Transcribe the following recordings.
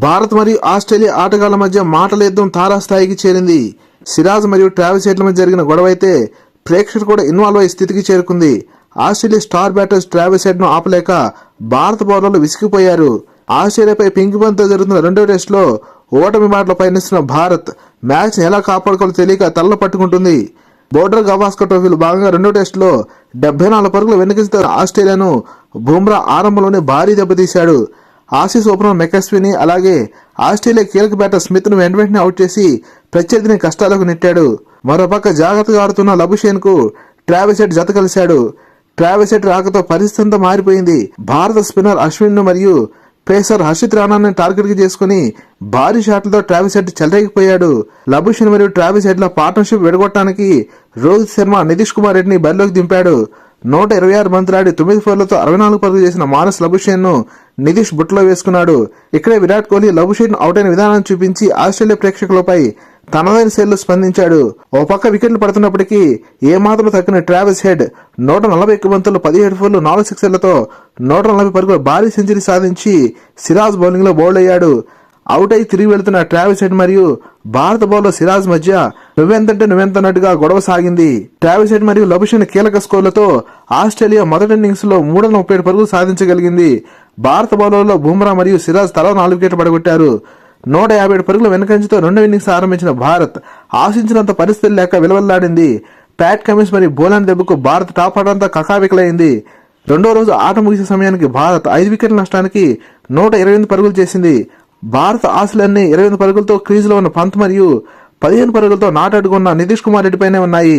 భారత్ మరియు ఆస్ట్రేలియా ఆటగాళ్ల మధ్య మాటల యుద్ధం తారాస్థాయికి చేరింది. సిరాజ్ మరియు ట్రావిస్ హెడ్ మధ్య జరిగిన గొడవ అయితే ప్రేక్షకులు కూడా ఇన్వాల్వ్ అయ్యే స్థితికి చేరుకుంది. Australia star batter Travis head ను ఆపలేక భారత బౌలర్లు విసిగిపోయారు. ఆస్ట్రేలియాపై పింక్ బంతితో జరుగుతున్న రెండో టెస్టులో ఓటమి బాటలో పయనిస్తున్న భారత్ మ్యాచ్ ని ఎలా కాపాడుకోవాలో తెలియక తల్ల పట్టుకుంటుంది. బోర్డర్ గవాస్కర్ ట్రోఫీలో భాగంగా రెండో టెస్టులో 74 పరుగుల వెనుకతో ఆస్ట్రేలియాను బుమ్రా ఆరంభంలోనే భారీ దెబ్బతీశాడు. ఆసీస్ ఓపెనర్ మెకస్విని అలాగే ఆస్ట్రేలియా కీలక బ్యాటర్ స్మిత్ ను వెంటనే అవుట్ చేసి ప్రత్యర్థిని కష్టాలకు నెట్టాడు. మరోపక్క జాగ్రత్తగా ఆడుతున్న లబుషేన్ కు ట్రావిస్ హెడ్ జత కలిశాడు. ట్రావిస్ హెడ్ రాకతో పరిస్థితి అంతా మారిపోయింది. భారత స్పిన్నర్ అశ్విన్ ను మరియు పేసర్ హర్షిత్ రాణాని టార్గెట్ కి చేసుకుని భారీ షాట్లతో ట్రావిస్ హెడ్ చెలరేగిపోయాడు. లబుషేన్ మరియు ట్రావిస్ హెడ్ ల పార్ట్నర్షిప్ విడగొట్టడానికి రోహిత్ శర్మ, నితీష్ కుమార్ రెడ్డిని బరిలోకి దింపాడు. 126 బంతులాడి 9 ఫోర్లతో 64 పరుగులు చేసిన మానస్ లబుషేన్ ను నితీష్ బుట్టలో వేసుకున్నాడు. ఇక్కడే విరాట్ కోహ్లీ లబుషేన్ అవుట్ అయిన విధానాన్ని చూపించి ఆస్ట్రేలియా ప్రేక్షకులపై తనదైన శైలిలో స్పందించాడు. ఓ పక్క వికెట్లు పడుతున్నప్పటికీ ఏమాత్రం తగ్గిన ట్రావిస్ హెడ్ 141 బంతుల్లో 17 ఫోర్లు 4 సిక్సర్లతో 140 పరుగుల భారీ సెంచరీ సాధించి సిరాజ్ బౌలింగ్ లో బౌల్డ్ అయ్యాడు. అవుట్ అయి తిరిగి వెళుతున్న ట్రావిస్ హెడ్ మరియు భారత బౌలర్ సిరాజ్ మధ్య నువ్వెంతంటే నువ్వెంతన్నట్టుగా గొడవ సాగింది. ట్రావిస్ హెడ్ మరియు లబుషేన్ కీలక స్కోర్లతో ఆస్ట్రేలియా మొదటి ఇన్నింగ్స్ లో 337 పరుగులు సాధించగలిగింది. భారత బౌలర్లో బుమ్రా మరియు సిరాజ్ తలా 4 వికెట్లు పడగొట్టారు. 157 పరుగుల వెనుకంజతో రెండో ఇన్నింగ్స్ ఆరంభించిన భారత్ ఆశించినంత పరిస్థితులు లేక విలువల్లాడింది. ప్యాట్ కమిన్స్ మరియు బోలాండ్ దెబ్బకు భారత్ టాప్ ఆర్డర్ అంతా కకావికలైంది. రెండో రోజు ఆట ముగిసే సమయానికి భారత్ 5 వికెట్ల నష్టానికి 128 పరుగులు చేసింది. భారత ఆశలన్నీ 28 పరుగులతో క్రీజులో ఉన్న పంత్ మరియు 15 పరుగులతో నాటాడుకున్న నితీష్ కుమార్ రెడ్డి పైనే ఉన్నాయి.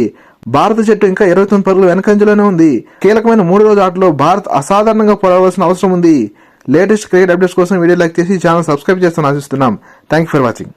భారత జట్టు ఇంకా 29 పరుగులు వెనకంజలోనే ఉంది. కీలకమైన 3 రోజు ఆటలో భారత్ అసాధారణంగా పోరాడాల్సిన అవసరం ఉంది. లేటెస్ట్ క్రికెట్ అప్డేట్స్ కోసం వీడియో లైక్ చేసి ఛానల్ సబ్స్క్రైబ్ చేస్తాను ఆశిస్తున్నాం. Thank you for watching.